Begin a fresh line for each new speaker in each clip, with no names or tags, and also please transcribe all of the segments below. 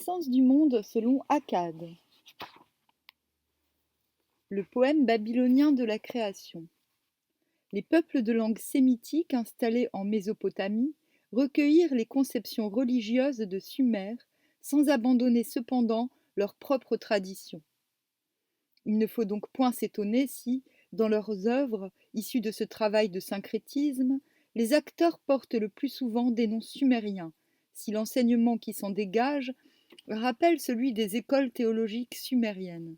naissance du monde selon Akkad. Le poème babylonien de la création. Les peuples de langue sémitique installés en Mésopotamie recueillirent les conceptions religieuses de Sumer sans abandonner cependant leur propre tradition. Il ne faut donc point s'étonner si, dans leurs œuvres, issues de ce travail de syncrétisme, les acteurs portent le plus souvent des noms sumériens, si l'enseignement qui s'en dégage rappelle celui des écoles théologiques sumériennes.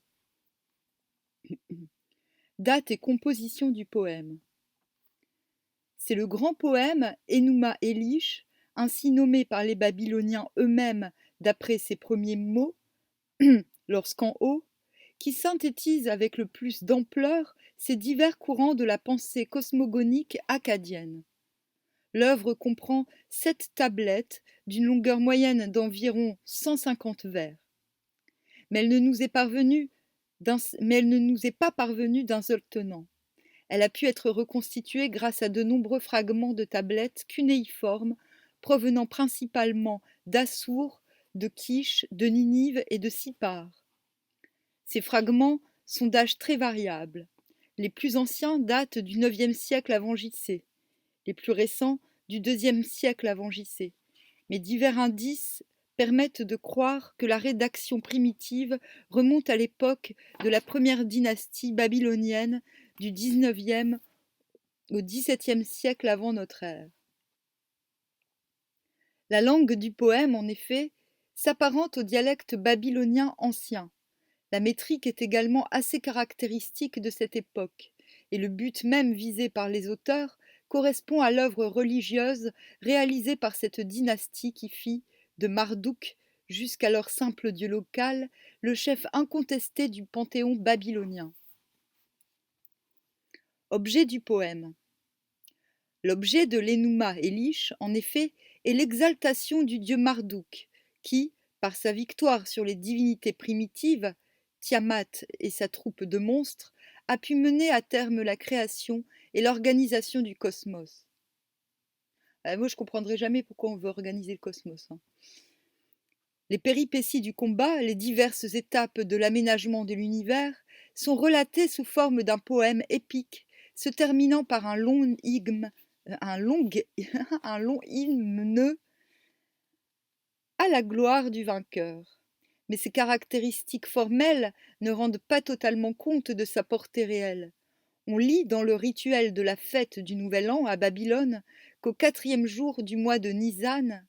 Date et composition du poème. C'est le grand poème Enuma Elish, ainsi nommé par les Babyloniens eux-mêmes d'après ses premiers mots, lorsqu'en haut, qui synthétise avec le plus d'ampleur ces divers courants de la pensée cosmogonique akkadienne. L'œuvre comprend 7 tablettes d'une longueur moyenne d'environ 150 vers. Mais elle ne nous est pas parvenue d'un seul tenant. Elle a pu être reconstituée grâce à de nombreux fragments de tablettes cunéiformes provenant principalement d'Assur, de Kish, de Ninive et de Sippar. Ces fragments sont d'âge très variable. Les plus anciens datent du IXe siècle avant J.C., les plus récents du IIe siècle avant J.C., mais divers indices permettent de croire que la rédaction primitive remonte à l'époque de la première dynastie babylonienne du XIXe au XVIIe siècle avant notre ère. La langue du poème, en effet, s'apparente au dialecte babylonien ancien. La métrique est également assez caractéristique de cette époque, et le but même visé par les auteurs correspond à l'œuvre religieuse réalisée par cette dynastie qui fit, de Marduk jusqu'à leur simple dieu local, le chef incontesté du panthéon babylonien. Objet du poème. L'objet de l'Enuma Elish, en effet, est l'exaltation du dieu Marduk, qui, par sa victoire sur les divinités primitives, Tiamat et sa troupe de monstres, a pu mener à terme la création et l'organisation du cosmos. Moi, je ne comprendrai jamais pourquoi on veut organiser le cosmos. Les péripéties du combat, les diverses étapes de l'aménagement de l'univers, sont relatées sous forme d'un poème épique, se terminant par un long hymne à la gloire du vainqueur. Mais ces caractéristiques formelles ne rendent pas totalement compte de sa portée réelle. On lit dans le rituel de la fête du Nouvel An à Babylone qu'au 4e jour du mois de Nisan,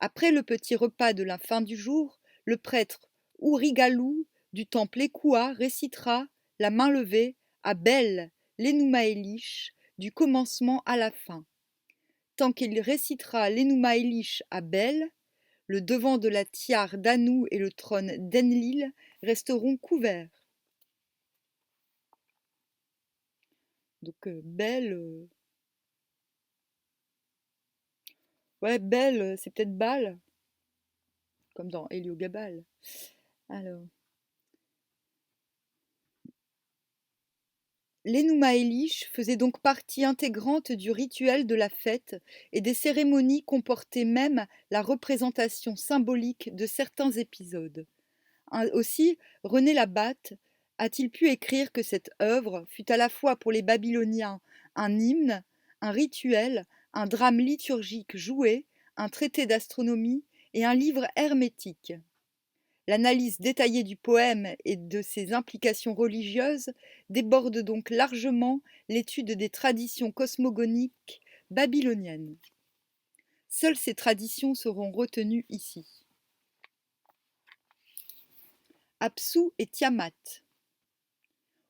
après le petit repas de la fin du jour, le prêtre Urigalou du temple Ekua récitera, la main levée, à Bel, l'Enuma Elish, du commencement à la fin. Tant qu'il récitera l'Enuma Elish à Bel, le devant de la tiare d'Anu et le trône d'Enlil resteront couverts. Donc Bel, ouais, Bel, c'est peut-être Bal, comme dans Héliogabal. Alors, l'Enuma Elish faisait donc partie intégrante du rituel de la fête et des cérémonies comportaient même la représentation symbolique de certains épisodes. Aussi, René Labatte a-t-il pu écrire que cette œuvre fut à la fois pour les Babyloniens un hymne, un rituel, un drame liturgique joué, un traité d'astronomie et un livre hermétique. L'analyse détaillée du poème et de ses implications religieuses déborde donc largement l'étude des traditions cosmogoniques babyloniennes. Seules ces traditions seront retenues ici. Apsu et Tiamat.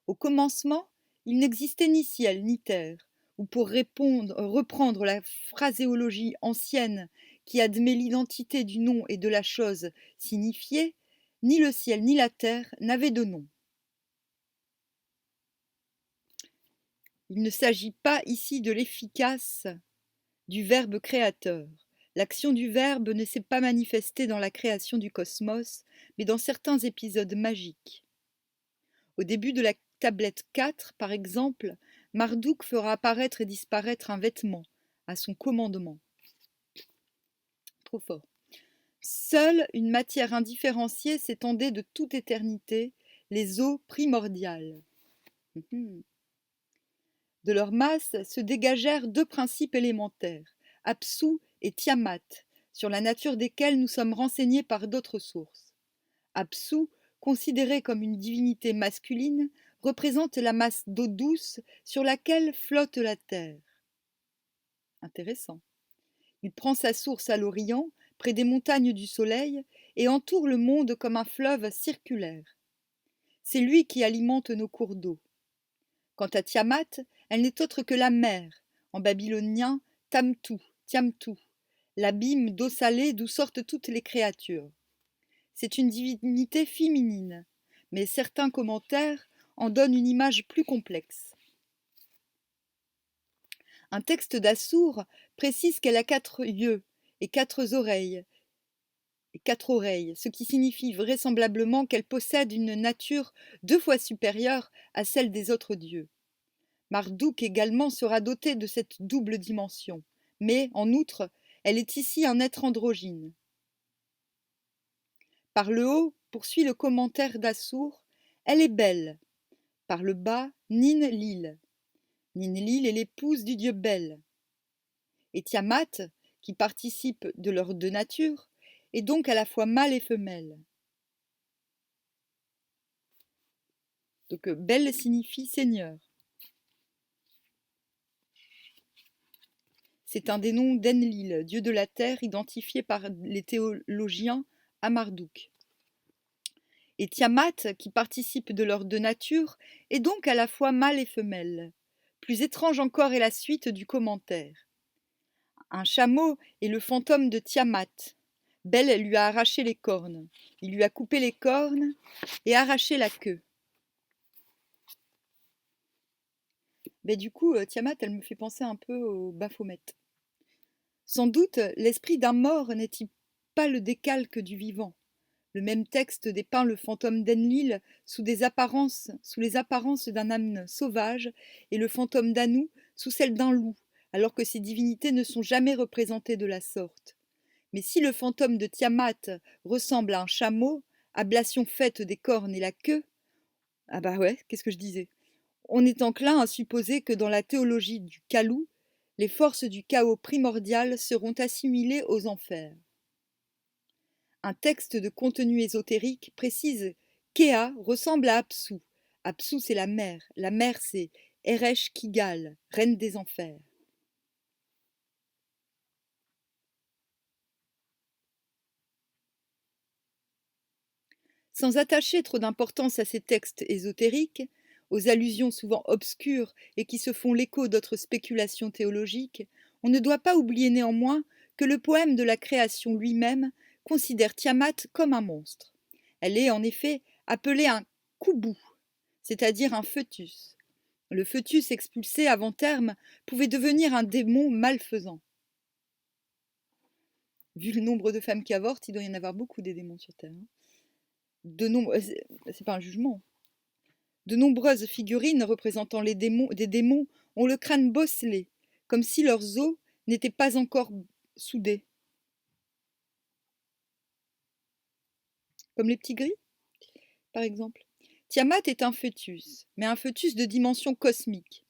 Au commencement, il n'existait ni ciel ni terre, ou pour reprendre la phraséologie ancienne qui admet l'identité du nom et de la chose signifiée, ni le ciel ni la terre n'avaient de nom. Il ne s'agit pas ici de l'efficace du verbe créateur. L'action du verbe ne s'est pas manifestée dans la création du cosmos, mais dans certains épisodes magiques. Au début de la tablette 4, par exemple, Marduk fera apparaître et disparaître un vêtement, à son commandement. Trop fort. Seule une matière indifférenciée s'étendait de toute éternité, les eaux primordiales. De leur masse se dégagèrent deux principes élémentaires, Apsu et Tiamat, sur la nature desquels nous sommes renseignés par d'autres sources. Apsu, considérée comme une divinité masculine, représente la masse d'eau douce sur laquelle flotte la terre. Intéressant. Il prend sa source à l'Orient, près des montagnes du Soleil, et entoure le monde comme un fleuve circulaire. C'est lui qui alimente nos cours d'eau. Quant à Tiamat, elle n'est autre que la mer, en babylonien Tamtu, Tiamtu, l'abîme d'eau salée d'où sortent toutes les créatures. C'est une divinité féminine, mais certains commentaires en donnent une image plus complexe. Un texte d'Assur précise qu'elle a 4 yeux et 4 oreilles, ce qui signifie vraisemblablement qu'elle possède une nature 2 fois supérieure à celle des autres dieux. Marduk également sera dotée de cette double dimension, mais, en outre, elle est ici un être androgyne. Par le haut, poursuit le commentaire d'Assur, elle est belle. Par le bas, Nin-Lil. Nin-Lil est l'épouse du dieu Bel. Et Tiamat, qui participe de leurs deux natures, est donc à la fois mâle et femelle. Donc Bel signifie seigneur. C'est un des noms d'Enlil, dieu de la terre, identifié par les théologiens à Marduk. Et Tiamat, qui participe de leurs deux natures, est donc à la fois mâle et femelle. Plus étrange encore est la suite du commentaire. Un chameau est le fantôme de Tiamat. Bel lui a arraché les cornes. Il lui a coupé les cornes et arraché la queue. Mais du coup, Tiamat, elle me fait penser un peu au Baphomet. Sans doute, l'esprit d'un mort n'est-il pas le décalque du vivant. Le même texte dépeint le fantôme d'Enlil sous les apparences d'un âne sauvage et le fantôme d'Anu sous celle d'un loup, alors que ces divinités ne sont jamais représentées de la sorte. Mais si le fantôme de Tiamat ressemble à un chameau, ablation faite des cornes et la queue, ah bah ouais, qu'est-ce que je disais? On est enclin à supposer que dans la théologie du Kalou, les forces du chaos primordial seront assimilées aux enfers. Un texte de contenu ésotérique précise qu'Ea ressemble à Apsu. Apsu, c'est la mer. La mer, c'est Eresh Kigal, reine des enfers. Sans attacher trop d'importance à ces textes ésotériques, aux allusions souvent obscures et qui se font l'écho d'autres spéculations théologiques, on ne doit pas oublier néanmoins que le poème de la création lui-même considère Tiamat comme un monstre. Elle est en effet appelée un koubou, c'est-à-dire un fœtus. Le fœtus expulsé avant terme pouvait devenir un démon malfaisant. Vu le nombre de femmes qui avortent, il doit y en avoir beaucoup des démons sur Terre. C'est pas un jugement. De nombreuses figurines représentant des démons ont le crâne bosselé, comme si leurs os n'étaient pas encore soudés. Comme les petits gris, par exemple. Tiamat est un fœtus, mais un fœtus de dimension cosmique.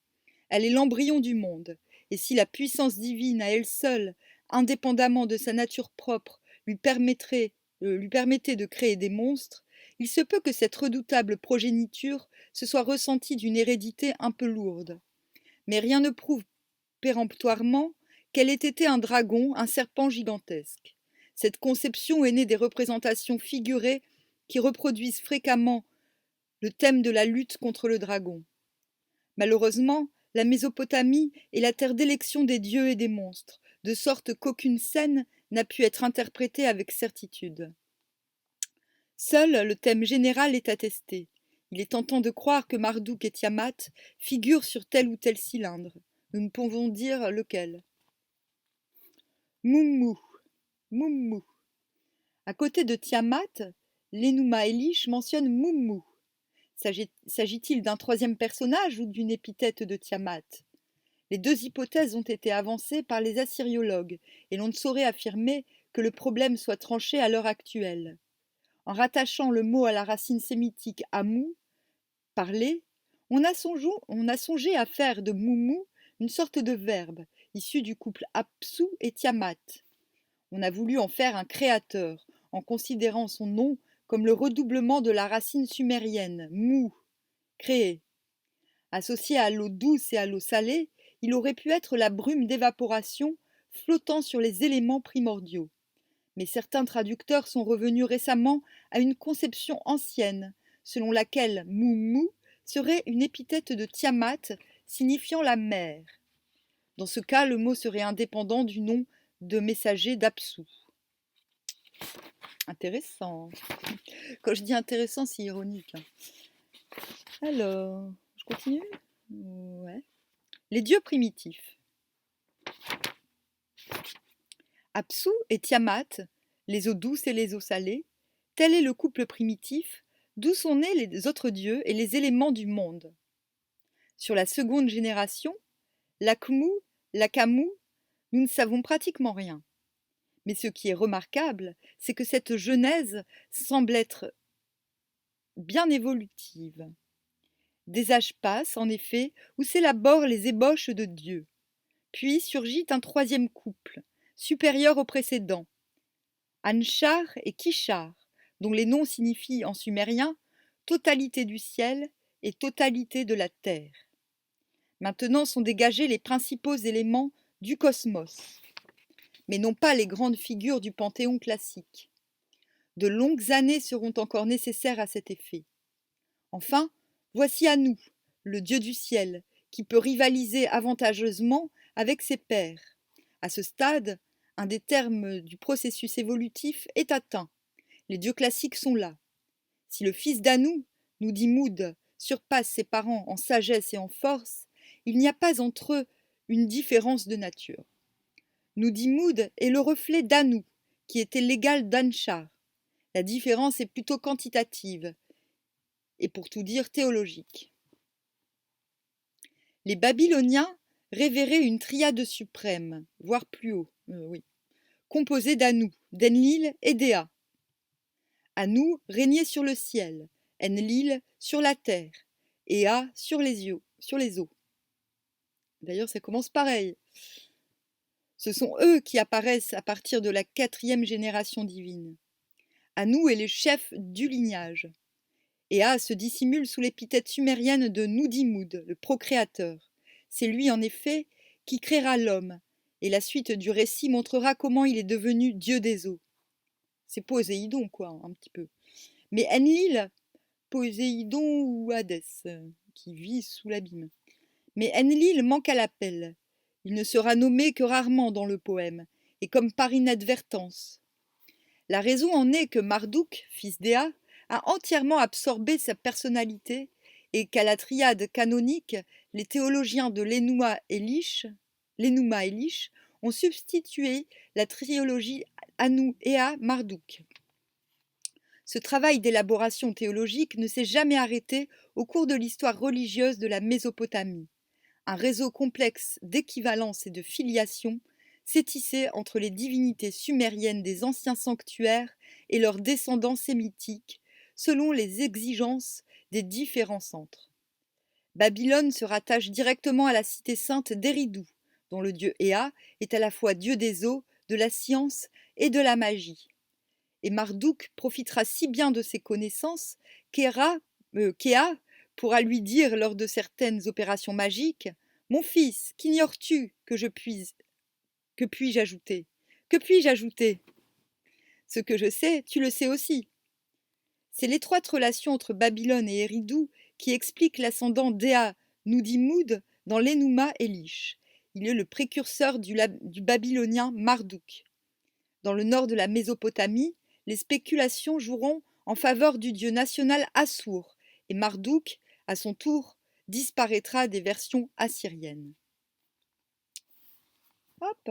Elle est l'embryon du monde, et si la puissance divine à elle seule, indépendamment de sa nature propre, lui permettait de créer des monstres, il se peut que cette redoutable progéniture se soit ressentie d'une hérédité un peu lourde. Mais rien ne prouve péremptoirement qu'elle ait été un dragon, un serpent gigantesque. Cette conception est née des représentations figurées qui reproduisent fréquemment le thème de la lutte contre le dragon. Malheureusement, la Mésopotamie est la terre d'élection des dieux et des monstres, de sorte qu'aucune scène n'a pu être interprétée avec certitude. Seul le thème général est attesté. Il est tentant de croire que Marduk et Tiamat figurent sur tel ou tel cylindre. Nous ne pouvons dire lequel. Mummu. Mummu. À côté de Tiamat, l'Enuma Elish mentionne Mummu. S'agit-il d'un troisième personnage ou d'une épithète de Tiamat? Les deux hypothèses ont été avancées par les assyriologues, et l'on ne saurait affirmer que le problème soit tranché à l'heure actuelle. En rattachant le mot à la racine sémitique amou, parler, on a songé à faire de moumou une sorte de verbe, issu du couple Apsu et Tiamat. On a voulu en faire un créateur, en considérant son nom comme le redoublement de la racine sumérienne, mou, créer. Associé à l'eau douce et à l'eau salée, il aurait pu être la brume d'évaporation flottant sur les éléments primordiaux. Mais certains traducteurs sont revenus récemment à une conception ancienne, selon laquelle Moumou serait une épithète de Tiamat signifiant la mer. Dans ce cas, le mot serait indépendant du nom de messager d'Apsu. Intéressant. Quand je dis intéressant, c'est ironique. Alors, je continue ? Ouais. Les dieux primitifs. Apsu et Tiamat, les eaux douces et les eaux salées, tel est le couple primitif, d'où sont nés les autres dieux et les éléments du monde. Sur la seconde génération, l'Akmu, l'Akamu, nous ne savons pratiquement rien. Mais ce qui est remarquable, c'est que cette genèse semble être bien évolutive. Des âges passent, en effet, où s'élaborent les ébauches de Dieu. Puis surgit un troisième couple, supérieur au précédent, Anshar et Kishar, dont les noms signifient en sumérien totalité du ciel et totalité de la terre. Maintenant sont dégagés les principaux éléments du cosmos, mais non pas les grandes figures du panthéon classique. De longues années seront encore nécessaires à cet effet. Enfin, voici Anu, le dieu du ciel, qui peut rivaliser avantageusement avec ses pairs. À ce stade, un des termes du processus évolutif est atteint. Les dieux classiques sont là. Si le fils d'Anu, nous dit Mood, surpasse ses parents en sagesse et en force, il n'y a pas entre eux une différence de nature. Nous dit Mood est le reflet d'Anu, qui était l'égal d'Anshar. La différence est plutôt quantitative, et pour tout dire théologique. Les Babyloniens révéraient une triade suprême, voire plus haut, composée d'Anu, d'Enlil et d'Ea. Anu régnait sur le ciel, Enlil sur la terre, Ea sur les eaux. D'ailleurs, ça commence pareil. Ce sont eux qui apparaissent à partir de la 4e génération divine. Anu est le chef du lignage. Ea se dissimule sous l'épithète sumérienne de Nudimud, le procréateur. C'est lui, en effet, qui créera l'homme, et la suite du récit montrera comment il est devenu dieu des eaux. C'est Poséidon, quoi, un petit peu. Mais Enlil, Poséidon ou Hadès, qui vit sous l'abîme. Mais Enlil manque à l'appel. Il ne sera nommé que rarement dans le poème, et comme par inadvertance. La raison en est que Marduk, fils d'Ea, a entièrement absorbé sa personnalité et qu'à la triade canonique, les théologiens de l'Enuma Elish ont substitué la trilogie Anu, Ea, Marduk. Ce travail d'élaboration théologique ne s'est jamais arrêté au cours de l'histoire religieuse de la Mésopotamie. Un réseau complexe d'équivalence et de filiation s'est tissé entre les divinités sumériennes des anciens sanctuaires et leurs descendants sémitiques, selon les exigences des différents centres. Babylone se rattache directement à la cité sainte d'Eridu, dont le dieu Ea est à la fois dieu des eaux, de la science et de la magie. Et Marduk profitera si bien de ses connaissances qu'Ea pourra lui dire lors de certaines opérations magiques « Mon fils, qu'ignores-tu que puis-je ajouter ? Que puis-je ajouter ? Ce que je sais, tu le sais aussi. » C'est l'étroite relation entre Babylone et Eridu qui explique l'ascendant d'Ea Nudimud dans l'Enuma Elish. Il est le précurseur du babylonien Marduk. Dans le nord de la Mésopotamie, les spéculations joueront en faveur du dieu national Assur, et Marduk, à son tour, disparaîtra des versions assyriennes. Hop.